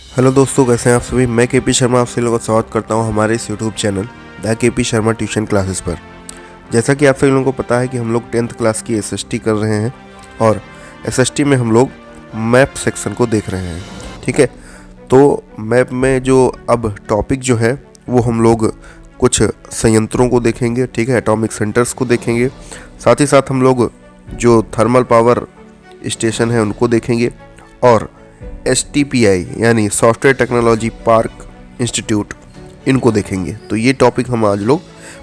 Hello दोस्तों, कैसे हैं आप सभी। मैं केपी शर्मा आपसे लोगों का स्वागत करता हूं हमारे इस YouTube channel the KP Sharma tuition classes पर। जैसा कि आप सभी लोगों को पता है कि हम लोग 10th क्लास की एसएसटी कर रहे हैं और एसएसटी में हम लोग मैप सेक्शन को देख रहे हैं। ठीक है, तो मैप में जो अब टॉपिक जो है वो हम लोग कुछ संयंत्रों को देखेंगे। ठीक है, एटॉमिक सेंटर्स को देखेंगे, साथ ही साथ हम लोग जो थर्मल पावर स्टेशन है उनको देखेंगे और STPI यानी सॉफ्टवेयर टेक्नोलॉजी पार्क इंस्टीट्यूट इनको देखेंगे। तो ये टॉपिक हम आज लोग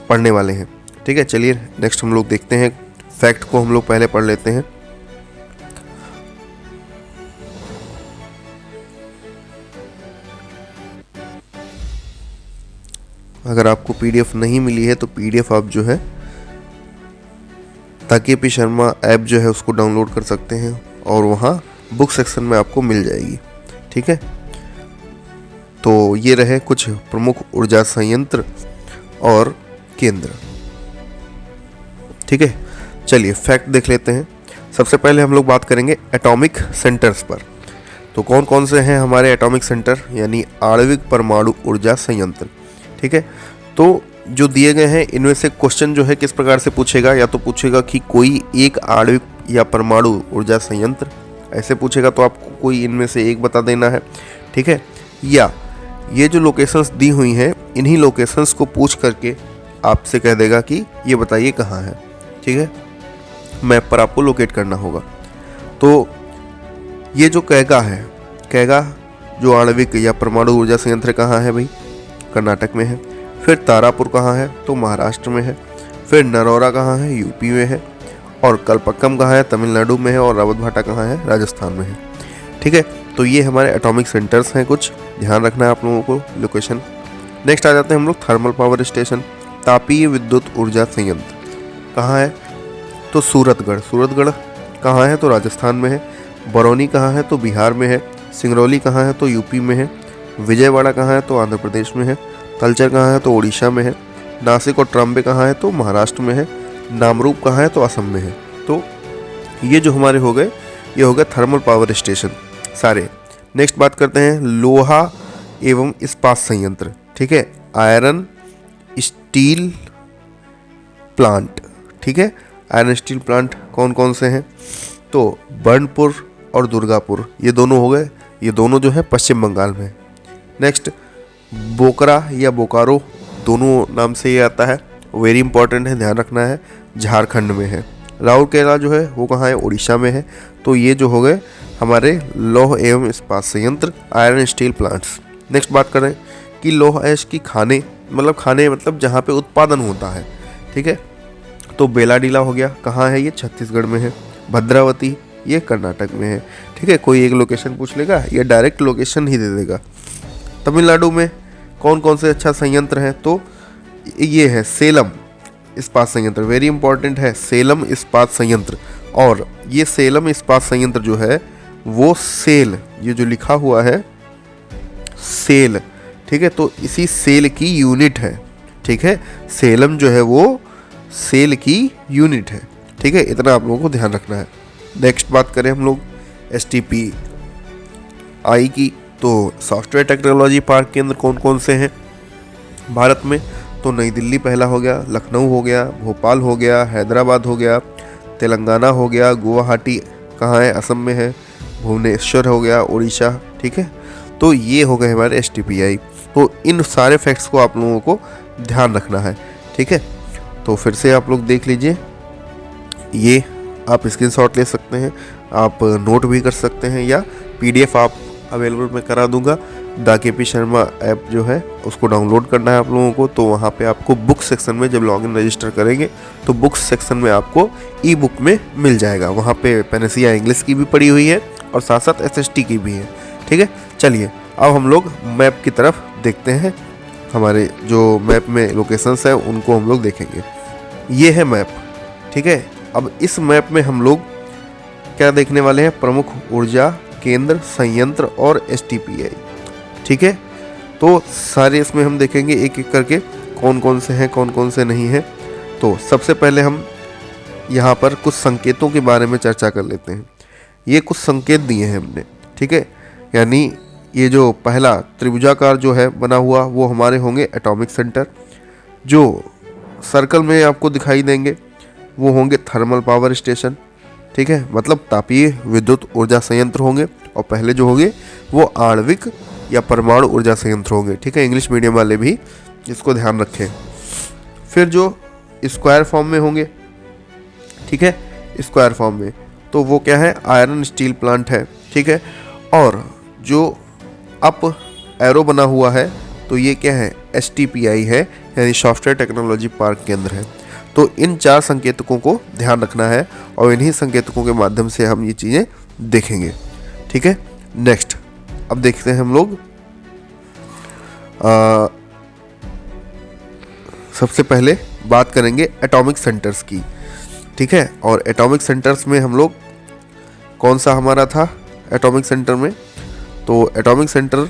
पढ़ने वाले हैं। ठीक है, चलिए नेक्स्ट हम लोग देखते हैं। फैक्ट को हम लोग पहले पढ़ लेते हैं। अगर आपको PDF नहीं मिली है तो PDF आप जो है द केपी शर्मा ऐप जो है उसको डाउनलोड कर सकते हैं और वहाँ बुक सेक्शन में आपको मिल जाएगी। ठीक है, तो ये रहे कुछ प्रमुख ऊर्जा संयंत्र और केंद्र। ठीक है, चलिए फैक्ट देख लेते हैं। सबसे पहले हम लोग बात करेंगे एटॉमिक सेंटर्स पर। तो कौन कौन से हैं हमारे एटॉमिक सेंटर यानी आणविक परमाणु ऊर्जा संयंत्र। ठीक है, तो जो दिए गए हैं इनमें से क्वेश्चन जो है किस प्रकार से पूछेगा, या तो पूछेगा कि कोई एक आणविक या परमाणु ऊर्जा संयंत्र, ऐसे पूछेगा तो आपको कोई इनमें से एक बता देना है। ठीक है, या ये जो लोकेशंस दी हुई हैं इन्हीं लोकेशंस को पूछ करके आपसे कह देगा कि ये बताइए कहाँ है। ठीक है, मैप पर आपको लोकेट करना होगा। तो ये जो कैगा है, कैगा जो आणविक या परमाणु ऊर्जा संयंत्र कहाँ है भाई, कर्नाटक में है। फिर तारापुर कहाँ है, तो महाराष्ट्र में है। फिर नरौरा कहाँ है, यूपी में है। और कलपक्कम कहाँ है, तमिलनाडु में है। और रावतभाटा कहाँ है, राजस्थान में है। ठीक है, तो ये हमारे एटॉमिक सेंटर्स हैं, कुछ ध्यान रखना है आप लोगों को लोकेशन। नेक्स्ट आ जाते हैं हम लोग थर्मल पावर स्टेशन, तापीय विद्युत ऊर्जा संयंत्र कहाँ है, तो सूरतगढ़। सूरतगढ़ कहाँ है, तो राजस्थान में है। बरौनी कहाँ है, तो बिहार में है। सिंगरौली कहाँ है, तो यूपी में है। विजयवाड़ा कहाँ है, तो आंध्र प्रदेश में है। तलचर कहाँ है, तो उड़ीसा में है। नासिक और ट्राम्बे कहाँ है, तो महाराष्ट्र में है। नामरूप कहाँ है, तो असम में है। तो ये जो हमारे हो गए, ये हो गए थर्मल पावर स्टेशन सारे। नेक्स्ट बात करते हैं लोहा एवं इस्पात संयंत्र। ठीक है, आयरन स्टील प्लांट। ठीक है, आयरन स्टील प्लांट कौन कौन से हैं, तो बर्नपुर और दुर्गापुर ये दोनों हो गए। ये दोनों जो है पश्चिम बंगाल में। नेक्स्ट बोकरा या बोकारो दोनों नाम से ये आता है, वेरी इंपॉर्टेंट है, ध्यान रखना है, झारखंड में है। राउरकेला जो है वो कहाँ है, उड़ीसा में है। तो ये जो हो गए हमारे लौह एवं इस्पात संयंत्र, आयरन स्टील प्लांट्स। नेक्स्ट बात करें कि लौह ऐश की खाने मतलब जहाँ पे उत्पादन होता है। ठीक है, तो बेलाडीला हो गया, कहाँ है ये, छत्तीसगढ़ में है। भद्रावती ये कर्नाटक में है। ठीक है, कोई एक लोकेशन पूछ लेगा या डायरेक्ट लोकेशन ही दे देगा। तमिलनाडु में कौन कौन से अच्छा संयंत्र हैं, तो ये है सेलम इस्पात संयंत्र, वेरी इंपॉर्टेंट है, सेलम इस्पात संयंत्र। और ये सेलम इस्पात संयंत्र जो है वो सेल, ये जो लिखा हुआ है सेल, ठीक है, तो इसी सेल की यूनिट है। ठीक है, सेलम जो है वो सेल की यूनिट है। ठीक है, इतना आप लोगों को ध्यान रखना है। नेक्स्ट बात करें हम लोग STPI की, तो सॉफ्टवेयर टेक्नोलॉजी पार्क केंद्र कौन कौन से हैं भारत में, तो नई दिल्ली पहला हो गया, लखनऊ हो गया, भोपाल हो गया, हैदराबाद हो गया, तेलंगाना हो गया, गुवाहाटी कहाँ है, असम में है, भुवनेश्वर हो गया, उड़ीसा। ठीक है, तो ये हो गए हमारे STPI। तो इन सारे फैक्ट्स को आप लोगों को ध्यान रखना है। ठीक है, तो फिर से आप लोग देख लीजिए, ये आप स्क्रीनशॉट ले सकते हैं, आप नोट भी कर सकते हैं, या PDF आप अवेलेबल मैं करा दूंगा। द केपी शर्मा ऐप जो है उसको डाउनलोड करना है आप लोगों को। तो वहाँ पे आपको बुक सेक्शन में जब लॉगिन रजिस्टर करेंगे तो बुक सेक्शन में आपको ई-बुक में मिल जाएगा। वहाँ पे पेनेसिया इंग्लिश की भी पड़ी हुई है और साथ साथ SST की भी है। ठीक है, चलिए अब हम लोग मैप की तरफ देखते हैं। हमारे जो मैप में लोकेशंस हैं उनको हम लोग देखेंगे। ये है मैप। ठीक है, अब इस मैप में हम लोग क्या देखने वाले हैं, प्रमुख ऊर्जा केंद्र संयंत्र और STPI। ठीक है, तो सारे इसमें हम देखेंगे एक एक करके कौन कौन से हैं, कौन कौन से नहीं हैं। तो सबसे पहले हम यहाँ पर कुछ संकेतों के बारे में चर्चा कर लेते हैं। ये कुछ संकेत दिए हैं हमने। ठीक है, यानी ये जो पहला त्रिभुजाकार जो है बना हुआ वो हमारे होंगे एटॉमिक सेंटर। जो सर्कल में आपको दिखाई देंगे वो होंगे थर्मल पावर स्टेशन, ठीक है, मतलब तापीय विद्युत ऊर्जा संयंत्र होंगे। और पहले जो होंगे वो आणविक या परमाणु ऊर्जा संयंत्र होंगे, ठीक है, इंग्लिश मीडियम वाले भी इसको ध्यान रखें। फिर जो स्क्वायर फॉर्म में होंगे, ठीक है, स्क्वायर फॉर्म में तो वो क्या है, आयरन स्टील प्लांट है, ठीक है। और जो अप एरो बना हुआ है तो ये क्या है, STPI है, यानी सॉफ्टवेयर टेक्नोलॉजी पार्क केंद्र है। तो इन 4 संकेतकों को ध्यान रखना है और इन्हीं संकेतकों के माध्यम से हम ये चीज़ें देखेंगे, ठीक है। नेक्स्ट अब देखते हैं हम लोग सबसे पहले बात करेंगे एटॉमिक सेंटर्स की, ठीक है। और एटॉमिक सेंटर्स में हम लोग कौन सा हमारा था एटॉमिक सेंटर में, तो एटॉमिक सेंटर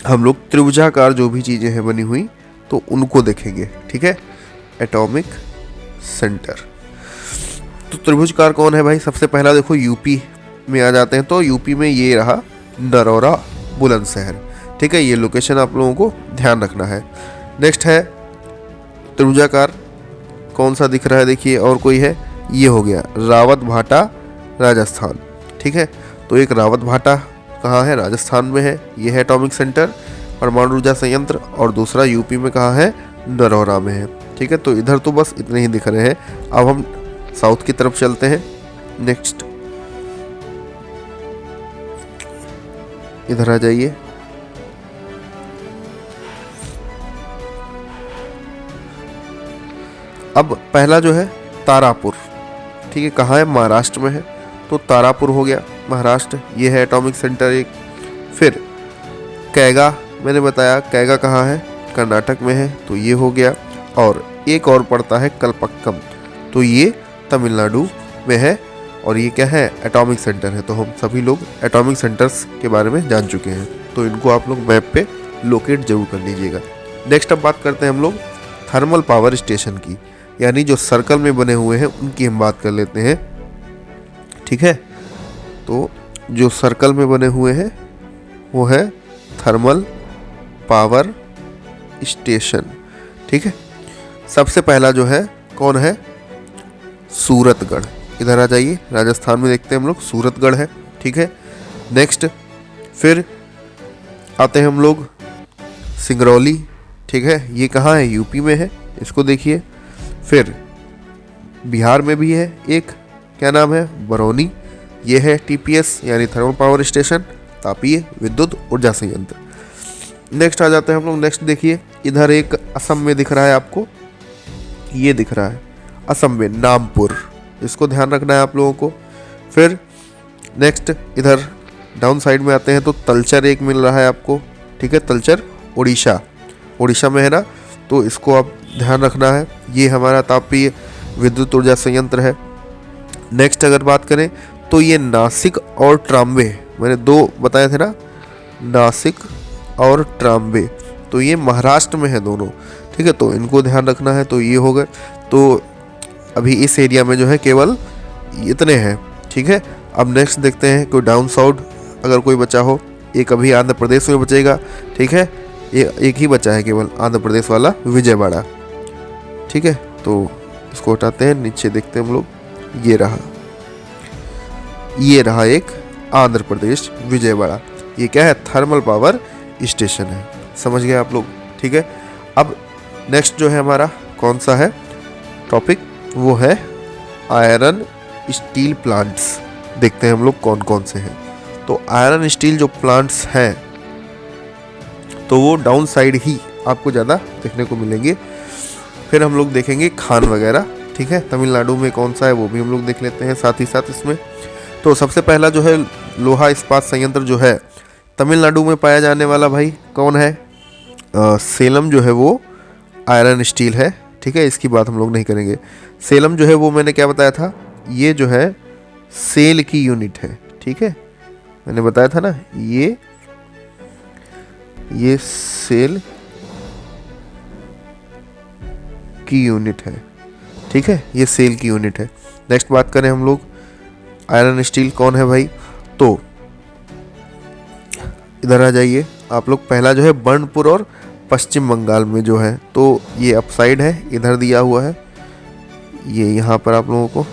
हम लोग त्रिभुजाकार जो भी चीज़ें हैं बनी हुई तो उनको देखेंगे, ठीक है। एटॉमिक सेंटर तो त्रिभुजकार कौन है भाई, सबसे पहला देखो यूपी में आ जाते हैं। तो यूपी में ये रहा नरौरा बुलंदशहर, ठीक है, ये लोकेशन आप लोगों को ध्यान रखना है। नेक्स्ट है त्रिभुजाकार कौन सा दिख रहा है, देखिए, और कोई है, ये हो गया रावत भाटा राजस्थान, ठीक है। तो एक रावत भाटा कहाँ है, राजस्थान में है, ये है एटॉमिक सेंटर परमाणु ऊर्जा संयंत्र। और दूसरा यूपी में कहाँ है, नरौरा में है, ठीक है। तो इधर तो बस इतने ही दिख रहे हैं। अब हम साउथ की तरफ चलते हैं। नेक्स्ट इधर आ जाइए। अब पहला जो है तारापुर, ठीक है, कहाँ है, महाराष्ट्र में है, तो तारापुर हो गया महाराष्ट्र, ये है एटॉमिक सेंटर एक। फिर कैगा, मैंने बताया कैगा कहाँ है, कर्नाटक में है, तो ये हो गया। और एक और पड़ता है कलपक्कम, तो ये तमिलनाडु में है और ये क्या है, एटॉमिक सेंटर है। तो हम सभी लोग एटॉमिक सेंटर्स के बारे में जान चुके हैं, तो इनको आप लोग मैप पे लोकेट जरूर कर लीजिएगा। नेक्स्ट अब बात करते हैं हम लोग थर्मल पावर स्टेशन की, यानी जो सर्कल में बने हुए हैं उनकी हम बात कर लेते हैं, ठीक है। तो जो सर्कल में बने हुए हैं वो है थर्मल पावर स्टेशन, ठीक है। सबसे पहला जो है कौन है, सूरतगढ़, इधर आ जाइए, राजस्थान में देखते हैं हम लोग, सूरतगढ़ है, ठीक है। नेक्स्ट फिर आते हैं हम लोग सिंगरौली, ठीक है, ये कहाँ है, यूपी में है, इसको देखिए। फिर बिहार में भी है एक, क्या नाम है, बरौनी, ये है TPS यानी थर्मल पावर स्टेशन, तापीय विद्युत ऊर्जा संयंत्र। नेक्स्ट आ जाते हैं हम लोग, नेक्स्ट देखिए, इधर एक असम में दिख रहा है आपको, ये दिख रहा है असम में नामपुर, इसको ध्यान रखना है आप लोगों को। फिर नेक्स्ट इधर डाउन साइड में आते हैं तो तलचर एक मिल रहा है आपको, ठीक है, तलचर उड़ीसा में है ना, तो इसको आप ध्यान रखना है, ये हमारा तापीय विद्युत ऊर्जा संयंत्र है। नेक्स्ट अगर बात करें तो ये नासिक और ट्राम्बे, मैंने 2 बताए थे ना, नासिक और ट्राम्बे, तो ये महाराष्ट्र में है दोनों, ठीक है, तो इनको ध्यान रखना है। तो ये हो गए, तो अभी इस एरिया में जो है केवल इतने हैं, ठीक है। अब नेक्स्ट देखते हैं कोई डाउन साउथ अगर कोई बचा हो, एक अभी आंध्र प्रदेश में बचेगा, ठीक है, एक ही बचा है केवल आंध्र प्रदेश वाला, विजयवाड़ा, ठीक है। तो इसको हटाते हैं, नीचे देखते हैं हम लोग, ये रहा एक आंध्र प्रदेश विजयवाड़ा, ये क्या है, थर्मल पावर स्टेशन है, समझ गए आप लोग, ठीक है। अब नेक्स्ट जो है हमारा कौन सा है टॉपिक, वो है आयरन स्टील प्लांट्स, देखते हैं हम लोग कौन कौन से हैं। तो आयरन स्टील जो प्लांट्स हैं तो वो डाउन साइड ही आपको ज़्यादा देखने को मिलेंगे। फिर हम लोग देखेंगे खान वगैरह, ठीक है, तमिलनाडु में कौन सा है वो भी हम लोग देख लेते हैं साथ ही साथ इसमें। तो सबसे पहला जो है लोहा इस्पात संयंत्र जो है तमिलनाडु में पाया जाने वाला भाई कौन है, सेलम जो है वो आयरन स्टील है, ठीक है, इसकी बात हम लोग नहीं करेंगे। सेलम जो है वो मैंने क्या बताया था, ये जो है सेल की यूनिट है, ठीक है, मैंने बताया था ना, ये सेल की यूनिट है, ठीक है, ये सेल की यूनिट है। नेक्स्ट बात करें हम लोग आयरन स्टील कौन है भाई, तो इधर आ जाइए आप लोग। पहला जो है बर्नपुर और पश्चिम बंगाल में जो है, तो ये अपसाइड है, इधर दिया हुआ है ये यहाँ पर आप लोगों को,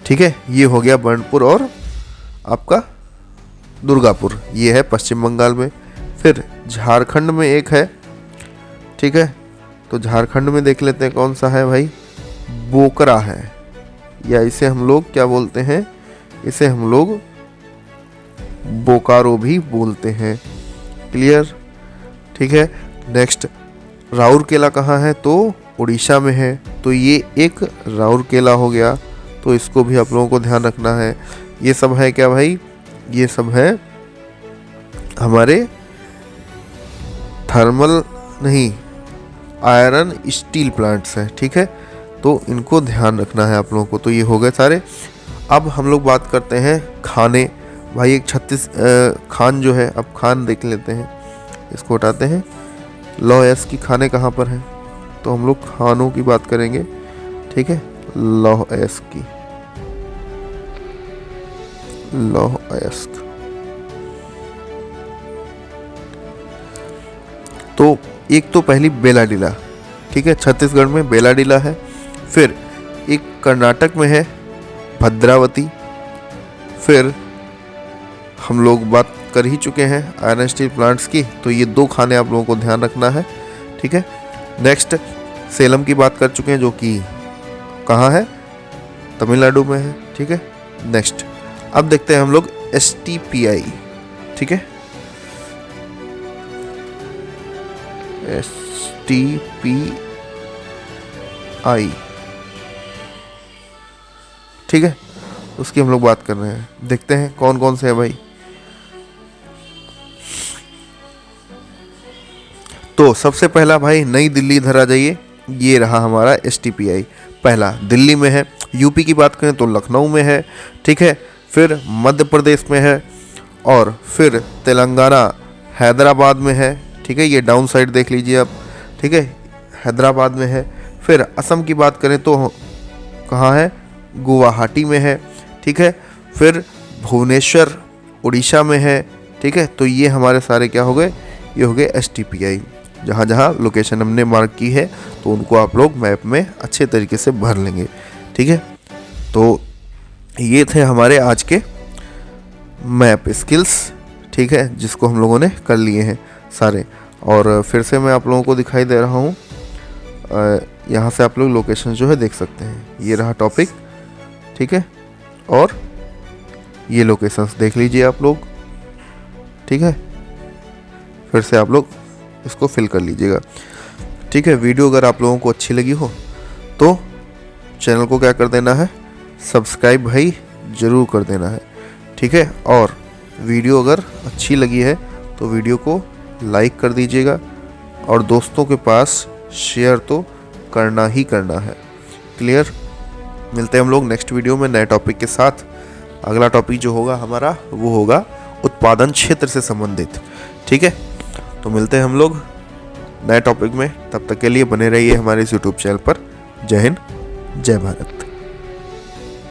ठीक है। ये हो गया बर्नपुर और आपका दुर्गापुर, ये है पश्चिम बंगाल में। फिर झारखंड में एक है, ठीक है। तो झारखंड में देख लेते हैं कौन सा है भाई, बोकरा है, या इसे हम लोग क्या बोलते हैं, इसे हम लोग बोकारो भी बोलते हैं। क्लियर, ठीक है। नेक्स्ट राउरकेला कहाँ है, तो उड़ीसा में है, तो ये एक राउरकेला हो गया, तो इसको भी आप लोगों को ध्यान रखना है। ये सब है क्या भाई, ये सब है हमारे थर्मल नहीं, आयरन स्टील प्लांट्स है, ठीक है। तो इनको ध्यान रखना है आप लोगों को। तो ये हो गए सारे। अब हम लोग बात करते हैं खाने। भाई एक 36 खान जो है, अब खान देख लेते हैं, इसको हटाते हैं। लौह अयस्क की खाने कहाँ पर हैं, तो हम लोग खानों की बात करेंगे, ठीक है। लौह अयस्क की, लौह अयस्क, तो एक तो पहली बेलाडीला, ठीक है, छत्तीसगढ़ में बेलाडीला है। फिर एक कर्नाटक में है भद्रावती। फिर हम लोग बात कर ही चुके हैं आयरन स्टील प्लांट्स की, तो ये दो खाने आप लोगों को ध्यान रखना है, ठीक है। नेक्स्ट सेलम की बात कर चुके हैं, जो कि कहाँ है, तमिलनाडु में है, ठीक है। नेक्स्ट अब देखते हैं हम लोग STPI, ठीक है, STPI, ठीक है, उसकी हम लोग बात कर रहे हैं। देखते हैं कौन कौन से है भाई। तो सबसे पहला भाई नई दिल्ली, इधर आ जाइए, ये रहा हमारा STPI, पहला दिल्ली में है। यूपी की बात करें तो लखनऊ में है, ठीक है। फिर मध्य प्रदेश में है, और फिर तेलंगाना हैदराबाद में है, ठीक है। ये डाउन साइड देख लीजिए आप, ठीक है, हैदराबाद में है। फिर असम की बात करें तो कहाँ है, गुवाहाटी में है, ठीक है। फिर भुवनेश्वर उड़ीसा में है, ठीक है। तो ये हमारे सारे क्या हो गए, ये हो गए STPI। जहाँ जहाँ लोकेशन हमने मार्क की है, तो उनको आप लोग मैप में अच्छे तरीके से भर लेंगे, ठीक है। तो ये थे हमारे आज के मैप स्किल्स, ठीक है, जिसको हम लोगों ने कर लिए हैं सारे। और फिर से मैं आप लोगों को दिखाई दे रहा हूँ, यहाँ से आप लोग लोकेशन जो है देख सकते हैं। ये रहा टॉपिक, ठीक है, और ये लोकेशंस देख लीजिए आप लोग, ठीक है। फिर से आप लोग इसको फिल कर लीजिएगा, ठीक है। वीडियो अगर आप लोगों को अच्छी लगी हो तो चैनल को क्या कर देना है, सब्सक्राइब भाई ज़रूर कर देना है, ठीक है। और वीडियो अगर अच्छी लगी है तो वीडियो को लाइक कर दीजिएगा, और दोस्तों के पास शेयर तो करना ही करना है। क्लियर, मिलते हैं हम लोग नेक्स्ट वीडियो में नए टॉपिक के साथ। अगला टॉपिक जो होगा हमारा, वो होगा उत्पादन क्षेत्र से संबंधित, ठीक है। तो मिलते हैं हम लोग नए टॉपिक में, तब तक के लिए बने रहिए हमारे इस यूट्यूब चैनल पर। जय हिंद, जय भारत।